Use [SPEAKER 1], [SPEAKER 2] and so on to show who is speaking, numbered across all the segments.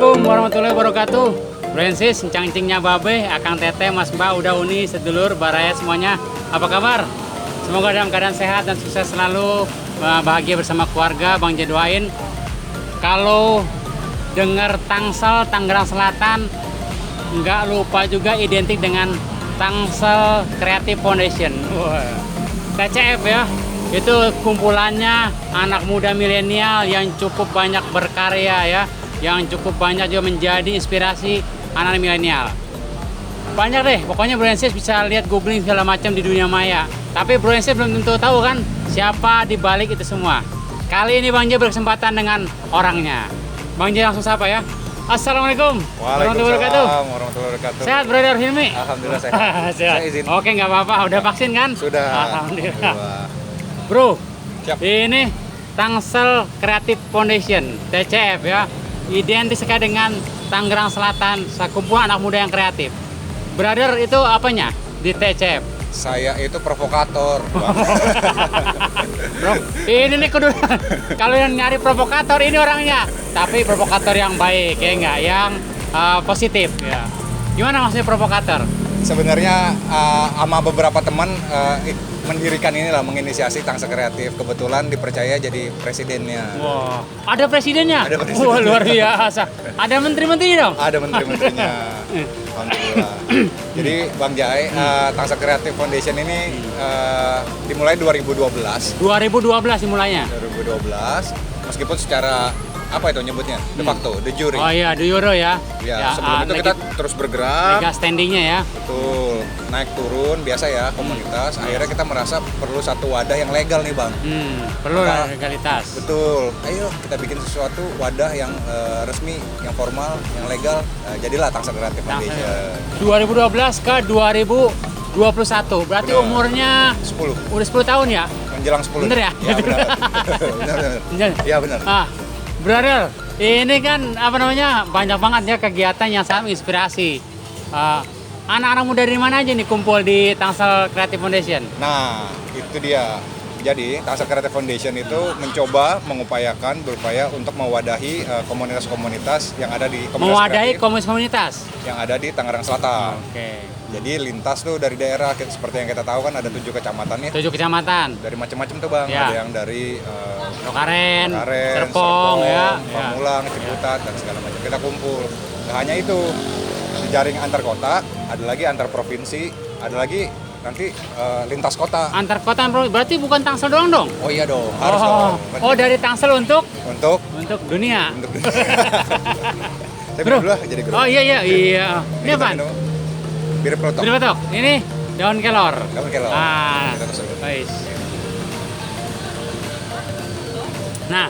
[SPEAKER 1] Assalamualaikum warahmatullahi wabarakatuh. Bransis, cangcingnya babe, akang teteh, mas mbak, udah uni, sedulur, baraya semuanya. Apa kabar? Semoga dalam keadaan sehat dan sukses selalu, bahagia bersama keluarga. Bang J doain. Kalau dengar Tangsel, Tangerang Selatan, nggak lupa juga identik dengan Tangsel Creative Foundation. TCF ya. Itu kumpulannya anak muda milenial yang cukup banyak berkarya ya, yang cukup banyak juga menjadi inspirasi anak milenial. Banyak deh, pokoknya Bransis bisa lihat googling segala macam di dunia maya. Tapi Bransis belum tentu tahu kan siapa di balik itu semua. Kali ini Bang J berkesempatan dengan orangnya. Bang J langsung sapa ya. Assalamualaikum
[SPEAKER 2] Waalaikumsalam warahmatullahi wabarakatuh.
[SPEAKER 1] Sehat Brother Hilmi?
[SPEAKER 2] Alhamdulillah sehat.
[SPEAKER 1] Sehat.
[SPEAKER 2] Saya izin.
[SPEAKER 1] Oke, nggak apa-apa. Udah vaksin kan?
[SPEAKER 2] Sudah.
[SPEAKER 1] Alhamdulillah. Bro,
[SPEAKER 2] Siap.
[SPEAKER 1] ini Tangsel Creative Foundation, TCF ya, identik sekali dengan Tangerang Selatan, sekumpulan anak muda yang kreatif. Brother, itu apanya di TCF?
[SPEAKER 2] Saya itu provokator, Bang.
[SPEAKER 1] Bro, ini nih kudu kalau yang nyari provokator ini orangnya, tapi provokator yang baik ya, enggak yang positif ya. Gimana maksudnya provokator?
[SPEAKER 2] Sebenarnya sama beberapa teman mendirikan inilah, menginisiasi Tangsel Kreatif. Kebetulan dipercaya jadi presidennya.
[SPEAKER 1] Wah, ada presidennya?
[SPEAKER 2] Ada presidennya.
[SPEAKER 1] Wah, luar biasa. Ada menteri-menteri dong?
[SPEAKER 2] Ada menteri-menterinya. Alhamdulillah. Jadi Bang Jai, Tangsel Kreatif Foundation ini dimulai 2012.
[SPEAKER 1] 2012 dimulainya?
[SPEAKER 2] 2012, meskipun secara apa itu nyebutnya? De facto, de jure.
[SPEAKER 1] Oh iya, de Euro ya.
[SPEAKER 2] Ya, sebelum itu kita terus bergerak.
[SPEAKER 1] Mega standingnya ya.
[SPEAKER 2] Betul, naik turun biasa ya komunitas. Akhirnya kita merasa perlu satu wadah yang legal nih Bang.
[SPEAKER 1] Perlu
[SPEAKER 2] Maka-
[SPEAKER 1] legalitas.
[SPEAKER 2] Betul, ayo kita bikin sesuatu wadah yang resmi, yang formal, yang legal. Jadilah Tangsel Creative Foundation.
[SPEAKER 1] 2012 ke 2021, berarti
[SPEAKER 2] Benar.
[SPEAKER 1] umurnya
[SPEAKER 2] 10,
[SPEAKER 1] udah 10 tahun ya?
[SPEAKER 2] menjelang 10.
[SPEAKER 1] Bener ya?
[SPEAKER 2] Ya benar. Benar. Ya benar.
[SPEAKER 1] Brother, ini kan apa namanya, banyak banget ya kegiatan yang sangat menginspirasi. Anak-anak muda dari mana aja nih kumpul di Tangsel Creative Foundation?
[SPEAKER 2] Nah, itu dia. Jadi, Tangsel Creative Foundation itu berupaya untuk mewadahi komunitas-komunitas yang ada di
[SPEAKER 1] Mewadahi
[SPEAKER 2] kreatif
[SPEAKER 1] komunitas.
[SPEAKER 2] yang ada di Tangerang Selatan.
[SPEAKER 1] Oke.
[SPEAKER 2] Jadi lintas tuh dari daerah, seperti yang kita tahu kan ada 7 kecamatan ya.
[SPEAKER 1] 7 kecamatan.
[SPEAKER 2] Dari macam-macam tuh Bang.
[SPEAKER 1] Ya.
[SPEAKER 2] Ada yang dari
[SPEAKER 1] Lokaren,
[SPEAKER 2] Karen,
[SPEAKER 1] Serpong ya.
[SPEAKER 2] Pamulang, Ciputat dan segala macam. Kita kumpul. Nggak hanya itu, jejaring antar kota, ada lagi antar provinsi, ada lagi nanti lintas kota.
[SPEAKER 1] Antar kota berarti bukan Tangsel doang dong?
[SPEAKER 2] Oh iya dong, harus dong.
[SPEAKER 1] Oh, dari Tangsel untuk
[SPEAKER 2] Untuk
[SPEAKER 1] dunia.
[SPEAKER 2] Saya
[SPEAKER 1] Bro.
[SPEAKER 2] minum dulu lah, jadi grup.
[SPEAKER 1] Oh iya. Ini apa?
[SPEAKER 2] Bir protok.
[SPEAKER 1] Bir batok. Ini daun kelor.
[SPEAKER 2] Daun kelor.
[SPEAKER 1] Ah,
[SPEAKER 2] Kita tusuk.
[SPEAKER 1] baik. Nah,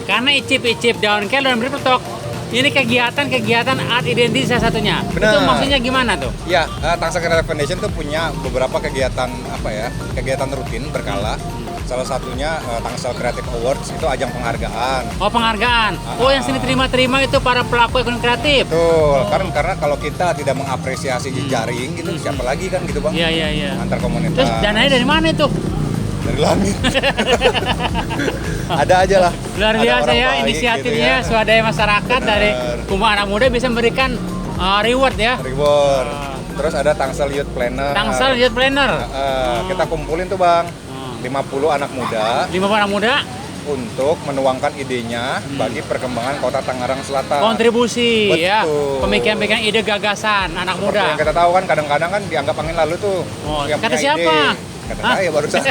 [SPEAKER 1] karena icip-icip daun kelor dan bir batok, ini kegiatan art identity salah satunya.
[SPEAKER 2] Benar.
[SPEAKER 1] Itu maksudnya gimana tuh?
[SPEAKER 2] Ya, Tangsel Creative Foundation tuh punya beberapa kegiatan kegiatan rutin berkala. Salah satunya Tangsel Creative Awards, itu ajang penghargaan.
[SPEAKER 1] Oh, penghargaan. Oh, yang sini terima itu para pelaku ekonomi kreatif.
[SPEAKER 2] Betul, karena kalau kita tidak mengapresiasi jejaring gitu, siapa lagi kan gitu Bang?
[SPEAKER 1] Iya.
[SPEAKER 2] Antar komunitas.
[SPEAKER 1] Terus dananya dari mana itu?
[SPEAKER 2] Dari langit. Ada aja lah.
[SPEAKER 1] Luar
[SPEAKER 2] Ada
[SPEAKER 1] biasa
[SPEAKER 2] orang
[SPEAKER 1] ya
[SPEAKER 2] baik
[SPEAKER 1] inisiatifnya,
[SPEAKER 2] gitu ya.
[SPEAKER 1] swadaya masyarakat
[SPEAKER 2] Benar.
[SPEAKER 1] dari kumpulan anak muda bisa memberikan reward ya.
[SPEAKER 2] Reward. Terus ada Tangsel Youth Planner.
[SPEAKER 1] Tangsel Youth Planner.
[SPEAKER 2] Kita kumpulin tuh Bang, 50 anak muda
[SPEAKER 1] 5 anak muda
[SPEAKER 2] untuk menuangkan idenya bagi perkembangan Kota Tangerang Selatan.
[SPEAKER 1] kontribusi ya,
[SPEAKER 2] Betul.
[SPEAKER 1] pemikiran anak gagasan anak
[SPEAKER 2] Seperti
[SPEAKER 1] muda.
[SPEAKER 2] yang kita tahu kan kadang-kadang kan dianggap angin lalu tuh.
[SPEAKER 1] Oh,
[SPEAKER 2] yang
[SPEAKER 1] kata
[SPEAKER 2] punya
[SPEAKER 1] siapa?
[SPEAKER 2] ide. Kata saya barusan.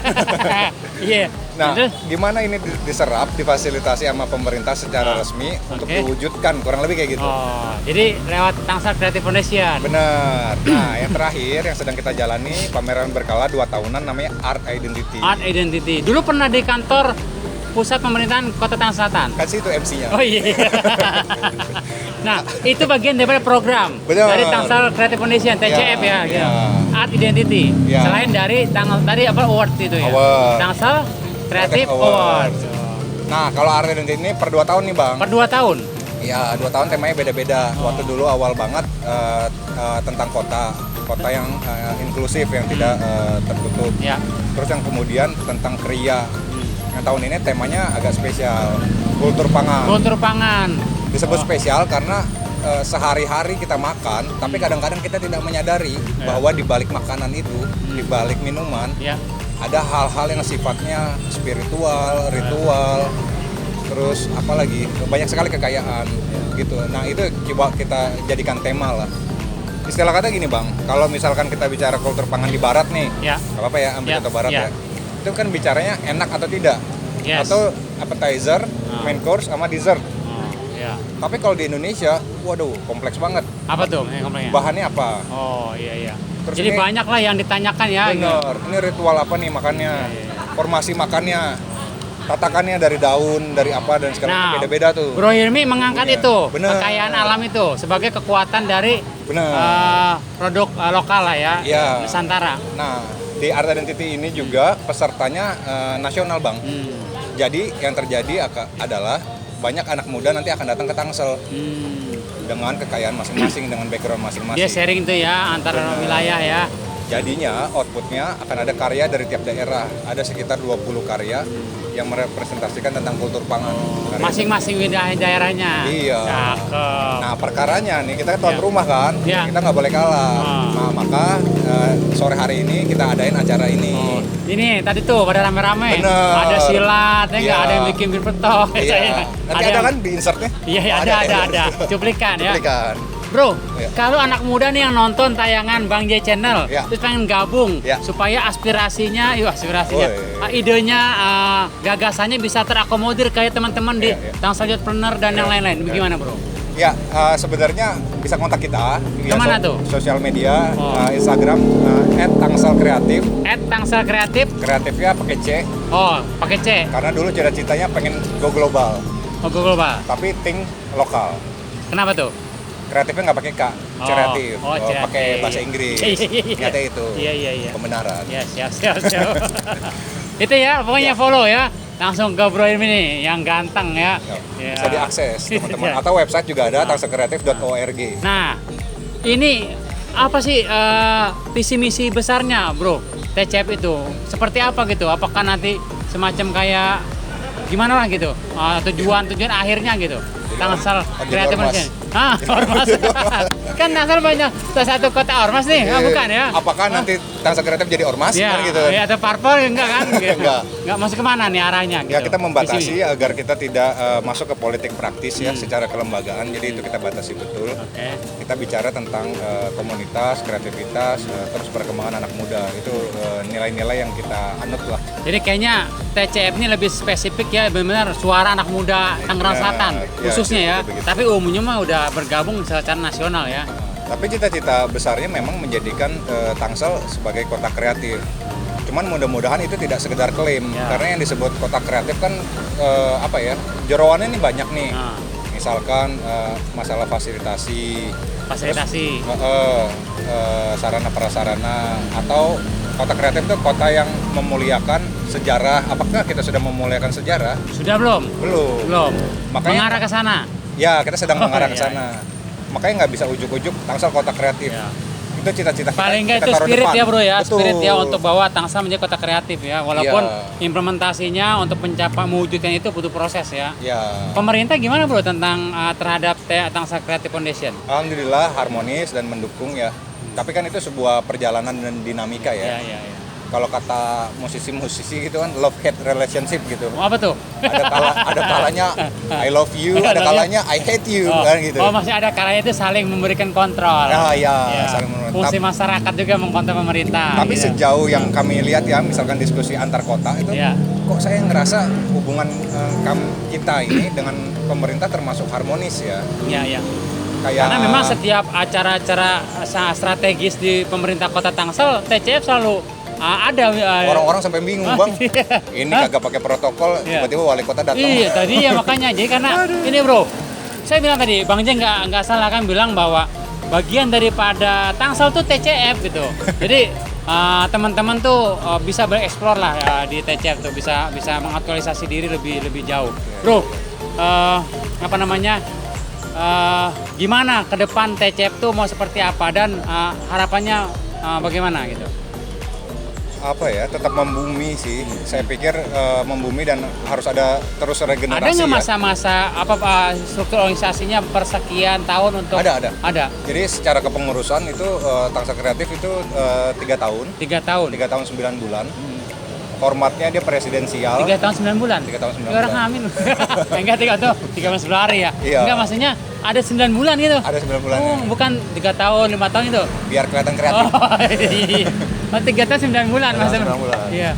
[SPEAKER 1] Iya.
[SPEAKER 2] Nah,
[SPEAKER 1] Terus?
[SPEAKER 2] gimana ini diserap, difasilitasi sama pemerintah secara resmi untuk
[SPEAKER 1] Oke.
[SPEAKER 2] diwujudkan, kurang lebih kayak gitu.
[SPEAKER 1] Oh, jadi lewat Tangsel Creative Foundation.
[SPEAKER 2] Benar. Nah, yang terakhir yang sedang kita jalani pameran berkala 2 tahunan namanya Art Identity.
[SPEAKER 1] Art Identity. Dulu pernah di kantor pusat pemerintahan Kota Tangerang Selatan.
[SPEAKER 2] Kan sih itu MC-nya.
[SPEAKER 1] Oh iya. Nah, itu bagian dari program
[SPEAKER 2] Benar.
[SPEAKER 1] dari Tangsel Creative Foundation TCF ya, gitu.
[SPEAKER 2] Ya.
[SPEAKER 1] Art Identity.
[SPEAKER 2] Ya.
[SPEAKER 1] Selain dari tadi awards itu ya.
[SPEAKER 2] Award.
[SPEAKER 1] Tangsel Creative
[SPEAKER 2] Creative
[SPEAKER 1] Award.
[SPEAKER 2] Nah, kalau Art Identity ini per 2 tahun nih, Bang.
[SPEAKER 1] Per 2 tahun.
[SPEAKER 2] Ya, 2 tahun temanya beda-beda. Waktu dulu awal banget tentang kota yang inklusif, yang tidak tertutup.
[SPEAKER 1] Ya.
[SPEAKER 2] Terus yang kemudian tentang kriya. Yang tahun ini temanya agak spesial, kultur pangan.
[SPEAKER 1] Kultur pangan.
[SPEAKER 2] Disebut spesial karena sehari-hari kita makan, tapi kadang-kadang kita tidak menyadari bahwa di balik makanan itu, di balik minuman, ada hal-hal yang sifatnya spiritual, ritual, terus apalagi banyak sekali kekayaan gitu. Nah itu coba kita jadikan tema lah. Istilah kata gini bang, kalau misalkan kita bicara kultur pangan di barat nih, nggak apa-apa ya ambil contoh barat ya, itu kan bicaranya enak atau tidak, atau appetizer, main course sama dessert. Tapi kalau di Indonesia, waduh kompleks banget.
[SPEAKER 1] Apa tuh yang kompleksnya?
[SPEAKER 2] Bahannya apa?
[SPEAKER 1] Oh iya.
[SPEAKER 2] Terus
[SPEAKER 1] jadi
[SPEAKER 2] ini,
[SPEAKER 1] banyak lah yang ditanyakan ya.
[SPEAKER 2] Bener, ini ritual apa nih makannya, formasi makannya, tatakannya dari daun, dari apa dan segala macam beda-beda tuh.
[SPEAKER 1] Bro Hilmi mengangkat itu,
[SPEAKER 2] bener.
[SPEAKER 1] kekayaan alam itu sebagai kekuatan dari produk lokal lah ya, Nusantara.
[SPEAKER 2] Nah, di Art Identity ini juga pesertanya nasional bang. Jadi yang terjadi adalah banyak anak muda nanti akan datang ke Tangsel dengan kekayaan masing-masing, dengan background masing-masing.
[SPEAKER 1] Dia sharing tuh ya antar wilayah ya.
[SPEAKER 2] Jadinya outputnya akan ada karya dari tiap daerah. Ada sekitar 20 karya yang merepresentasikan tentang kultur pangan.
[SPEAKER 1] Masing-masing wilayah daerahnya.
[SPEAKER 2] Iya.
[SPEAKER 1] Cakep.
[SPEAKER 2] Nah perkaranya nih kita tuan rumah kan, kita nggak boleh kalah. Nah maka sore hari ini kita adain acara ini.
[SPEAKER 1] Ini tadi tuh pada rame-rame. Ada silat, ya ada yang bikin bir petok.
[SPEAKER 2] Nanti ada kan di insertnya?
[SPEAKER 1] Iya ada. Cuplikan ya. Bro,
[SPEAKER 2] Ya.
[SPEAKER 1] kalau anak muda nih yang nonton tayangan Bang J Channel,
[SPEAKER 2] Ya.
[SPEAKER 1] terus pengen gabung
[SPEAKER 2] Ya.
[SPEAKER 1] supaya aspirasinya, idenya, gagasannya bisa terakomodir kayak teman-teman di Tangsel Youthpreneur dan yang lain-lain. Bagaimana, Bro?
[SPEAKER 2] Ya, sebenarnya bisa kontak kita.
[SPEAKER 1] Kemana tuh?
[SPEAKER 2] Sosial media, Instagram @tangselkreatif.
[SPEAKER 1] @tangselkreatif.
[SPEAKER 2] Kreatifnya pakai C.
[SPEAKER 1] Oh, pakai C.
[SPEAKER 2] Karena dulu cita-citanya pengen go global.
[SPEAKER 1] Oh, go global.
[SPEAKER 2] Tapi think lokal.
[SPEAKER 1] Kenapa tuh?
[SPEAKER 2] Kreatifnya nggak pakai K, kreatif.
[SPEAKER 1] Kreatif.
[SPEAKER 2] Pakai bahasa Inggris. Nyata itu.
[SPEAKER 1] Iya.
[SPEAKER 2] Pembenaran.
[SPEAKER 1] Ya, siap. Itu ya, pokoknya follow ya. Langsung ke Bro Hilmi nih, yang ganteng ya.
[SPEAKER 2] Bisa diakses teman-teman. Atau website juga ada, tangselkreatif.org.
[SPEAKER 1] Nah, ini apa sih visi misi besarnya, Bro? TCF itu seperti apa gitu? Apakah nanti semacam kayak gimana lah gitu? Tujuan akhirnya gitu. Tangsel Kreatif Indonesia. Ormas. Kan Tangsel banyak satu kota ormas nih, bukan ya?
[SPEAKER 2] Apakah nanti Tangsel Kreatif jadi ormas kan gitu?
[SPEAKER 1] Ya, atau parpol enggak kan? Enggak masuk kemana nih arahnya gitu.
[SPEAKER 2] Ya kita membatasi agar kita tidak masuk ke politik praktis ya secara kelembagaan. Jadi itu kita batasi betul. Kita bicara tentang komunitas, kreativitas, terus perkembangan anak muda. Itu nilai-nilai yang kita anut lah.
[SPEAKER 1] Jadi kayaknya TCF ini lebih spesifik ya, benar-benar suara anak muda Tangerang Selatan khususnya ya. Tapi umumnya mah udah bergabung secara nasional ya.
[SPEAKER 2] Tapi cita-cita besarnya memang menjadikan Tangsel sebagai kota kreatif. Cuman mudah-mudahan itu tidak sekedar klaim, karena yang disebut kota kreatif kan jeroannya ini banyak nih. Misalkan masalah fasilitasi, sarana prasarana, atau kota kreatif itu kota yang memuliakan sejarah. Apakah kita sudah memuliakan sejarah?
[SPEAKER 1] Sudah belum?
[SPEAKER 2] Belum. Makanya
[SPEAKER 1] mengarah ke sana.
[SPEAKER 2] Ya, kita sedang mengarah ke sana. Makanya nggak bisa ujuk-ujuk Tangsel kota kreatif. Itu cita-cita kita.
[SPEAKER 1] Paling nggak itu spirit depan. Ya bro ya, betul. Spirit ya untuk bawa Tangsel menjadi kota kreatif ya. Walaupun implementasinya untuk mewujudkan itu butuh proses ya. Pemerintah gimana bro tentang terhadap Tangsel Creative Foundation?
[SPEAKER 2] Alhamdulillah harmonis dan mendukung ya. Tapi kan itu sebuah perjalanan dan dinamika ya. Kalau kata musisi-musisi gitu kan love hate relationship gitu.
[SPEAKER 1] Apa tuh?
[SPEAKER 2] Ada kalanya I love you, ada kalanya I hate you kan gitu.
[SPEAKER 1] Oh, masih ada kalanya itu saling memberikan kontrol.
[SPEAKER 2] Saling memberikan.
[SPEAKER 1] Fungsi masyarakat juga mengkontrol pemerintah.
[SPEAKER 2] Tapi sejauh yang kami lihat ya, misalkan diskusi antar kota itu, kok saya ngerasa hubungan kita ini dengan pemerintah termasuk harmonis ya.
[SPEAKER 1] Karena memang setiap acara-acara strategis di pemerintah Kota Tangsel, TCF selalu ada.
[SPEAKER 2] Orang-orang sampai bingung bang, ini kagak pakai protokol, tiba-tiba wali kota datang.
[SPEAKER 1] Iya tadi ya makanya, jadi karena ini bro, saya bilang tadi, Bang J nggak salah kan bilang bahwa bagian daripada Tangsel tuh TCF gitu. Jadi teman-teman tuh bisa bereksplor lah di TCF tuh, bisa mengaktualisasi diri lebih jauh. Bro, gimana ke depan TCF tuh mau seperti apa dan harapannya bagaimana gitu?
[SPEAKER 2] tetap membumi sih. Saya pikir membumi dan harus ada terus regenerasi.
[SPEAKER 1] Ada nggak masa-masa struktur organisasinya persekian tahun untuk?
[SPEAKER 2] Ada.
[SPEAKER 1] Ada.
[SPEAKER 2] Jadi secara kepengurusan itu Tangsel Kreatif itu 3 tahun.
[SPEAKER 1] 3 tahun.
[SPEAKER 2] 3 tahun 9 bulan. Formatnya dia presidensial.
[SPEAKER 1] 3 tahun 9 bulan.
[SPEAKER 2] 3 tahun 9 bulan.
[SPEAKER 1] Orang hamil. Enggak 3 tahun, 13 hari ya.
[SPEAKER 2] Iya.
[SPEAKER 1] Enggak, maksudnya ada 9 bulan gitu.
[SPEAKER 2] Ada 9 bulan.
[SPEAKER 1] Oh, bukan 3 tahun, 5 tahun itu.
[SPEAKER 2] Biar kelihatan kreatif.
[SPEAKER 1] Oh, iya. 3 tahun 9 bulan maksudnya.
[SPEAKER 2] 9 bulan.
[SPEAKER 1] Iya.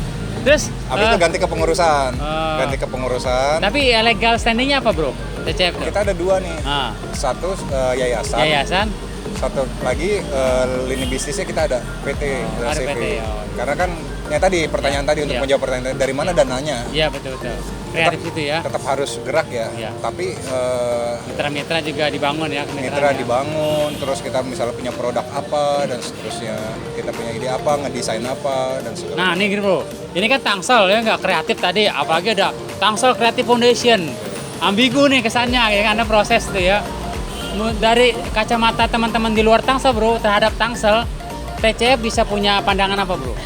[SPEAKER 1] Terus
[SPEAKER 2] habis itu ganti kepengurusan. Ganti kepengurusan.
[SPEAKER 1] Tapi legal standingnya apa, Bro? TCF.
[SPEAKER 2] Kita ada 2 nih. Satu yayasan.
[SPEAKER 1] Yayasan.
[SPEAKER 2] Satu lagi lini bisnisnya kita ada PT.
[SPEAKER 1] Ada
[SPEAKER 2] CV.
[SPEAKER 1] PT. Oh.
[SPEAKER 2] Karena kan yang tadi pertanyaan tadi untuk menjawab pertanyaan dari mana dananya?
[SPEAKER 1] Iya, betul. Kreatif itu ya.
[SPEAKER 2] Tetap harus gerak ya.
[SPEAKER 1] Iya.
[SPEAKER 2] Tapi
[SPEAKER 1] mitra-mitra juga dibangun ya.
[SPEAKER 2] Mitra dibangun, terus kita misalnya punya produk apa dan seterusnya. Kita punya ide apa, ngedesain apa dan seterusnya.
[SPEAKER 1] Nah, ini gitu, Bro. Ini kan Tangsel ya, nggak kreatif tadi. Apalagi ada Tangsel Creative Foundation. Ambigu nih kesannya ya, karena proses tuh ya. Dari kacamata teman-teman di luar Tangsel, Bro, terhadap Tangsel, TCF bisa punya pandangan apa, Bro?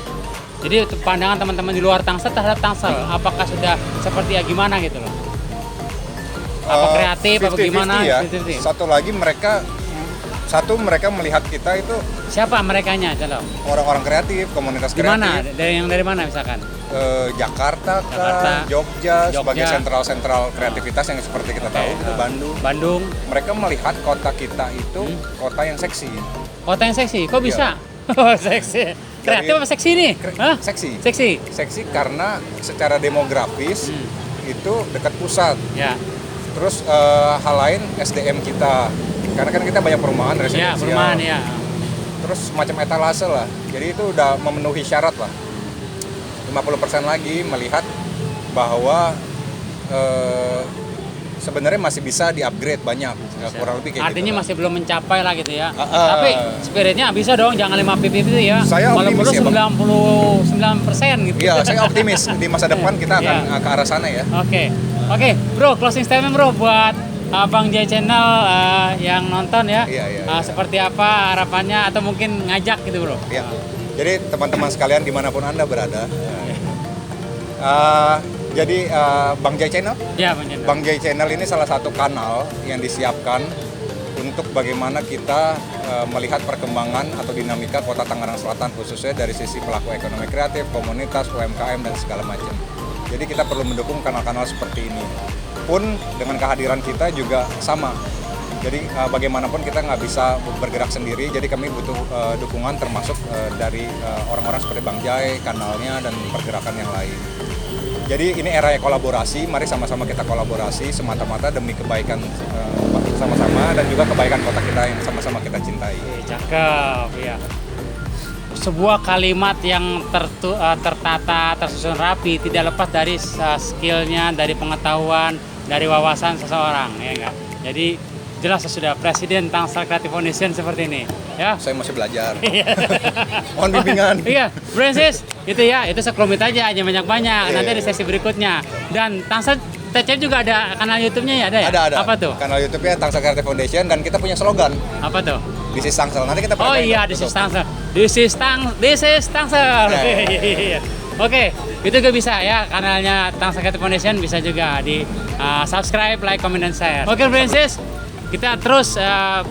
[SPEAKER 1] Jadi pandangan teman-teman di luar Tangsel terhadap Tangsel, apakah sudah seperti ya gimana gitu loh? Apa kreatif, apa gimana?
[SPEAKER 2] Ya. 50-50. Mereka melihat kita itu
[SPEAKER 1] siapa merekanya, contoh?
[SPEAKER 2] Orang-orang kreatif, komunitas kreatif.
[SPEAKER 1] Gimana? Dari mana misalkan?
[SPEAKER 2] Jakarta, Jogja, sebagai sentral kreativitas yang seperti kita tahu, itu Bandung. Mereka melihat kota kita itu kota yang seksi.
[SPEAKER 1] Kota yang seksi? Kok bisa? Oh, seksi. Kreatif apa seksi nih? Seksi karena secara demografis itu dekat pusat. Ya. Terus hal lain SDM kita. Karena kan kita banyak perumahan residensial. Ya, perumahan ya. Terus macam etalase lah. Jadi itu udah memenuhi syarat lah. 50% lagi melihat bahwa sebenarnya masih bisa di-upgrade banyak, kurang lebih kayak artinya
[SPEAKER 2] gitu.
[SPEAKER 1] Masih belum mencapai lah gitu ya. Tapi spiritnya bisa dong, jangan 5 pp itu ya.
[SPEAKER 2] Saya optimis ya,
[SPEAKER 1] 99% gitu.
[SPEAKER 2] Iya, saya optimis di masa depan kita akan ke arah sana ya.
[SPEAKER 1] Oke, Bro, closing statement Bro buat Bang Jai Channel yang nonton ya. Seperti apa harapannya atau mungkin ngajak gitu, Bro.
[SPEAKER 2] Iya. Jadi teman-teman sekalian dimanapun Anda berada. Jadi Bang Jai Channel?
[SPEAKER 1] Ya, Bang Channel.
[SPEAKER 2] Bang Jai Channel ini salah satu kanal yang disiapkan untuk bagaimana kita melihat perkembangan atau dinamika Kota Tangerang Selatan khususnya dari sisi pelaku ekonomi kreatif, komunitas, UMKM dan segala macam. Jadi kita perlu mendukung kanal-kanal seperti ini. Pun dengan kehadiran kita juga sama. Jadi bagaimanapun kita nggak bisa bergerak sendiri, jadi kami butuh dukungan termasuk dari orang-orang seperti Bang Jai, kanalnya, dan pergerakan yang lain. Jadi ini era kolaborasi, mari sama-sama kita kolaborasi semata-mata demi kebaikan sama-sama dan juga kebaikan kota kita yang sama-sama kita cintai.
[SPEAKER 1] Cakep, ya. Sebuah kalimat yang tertata, tersusun rapi, tidak lepas dari skillnya, dari pengetahuan, dari wawasan seseorang, ya enggak? Jadi jelas sudah Presiden Tangsel Creative Foundation seperti ini, ya. Saya
[SPEAKER 2] masih belajar. Mohon bimbingan.
[SPEAKER 1] Iya, Francis, itu ya, itu sekelumit aja, hanya banyak-banyak. Nanti di sesi berikutnya. Dan Tangsel TCF juga ada kanal YouTube-nya ya, ada ya?
[SPEAKER 2] Ada.
[SPEAKER 1] Apa tuh?
[SPEAKER 2] Kanal YouTube-nya Tangsel Creative Foundation dan kita punya slogan.
[SPEAKER 1] Apa tuh?
[SPEAKER 2] This is Tangsel. Nanti kita
[SPEAKER 1] Oh iya, This is Tangsel. This is Tangsel. Oke, itu juga bisa ya, kanalnya Tangsel Creative Foundation bisa juga di subscribe, like, comment, dan share. Oke, Francis. Kita terus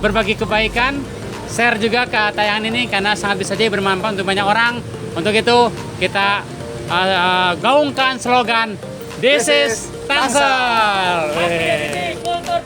[SPEAKER 1] berbagi kebaikan, share juga ke tayangan ini karena sangat bisa jadi bermanfaat untuk banyak orang. Untuk itu kita gaungkan slogan This is Tangsel.
[SPEAKER 3] Kultur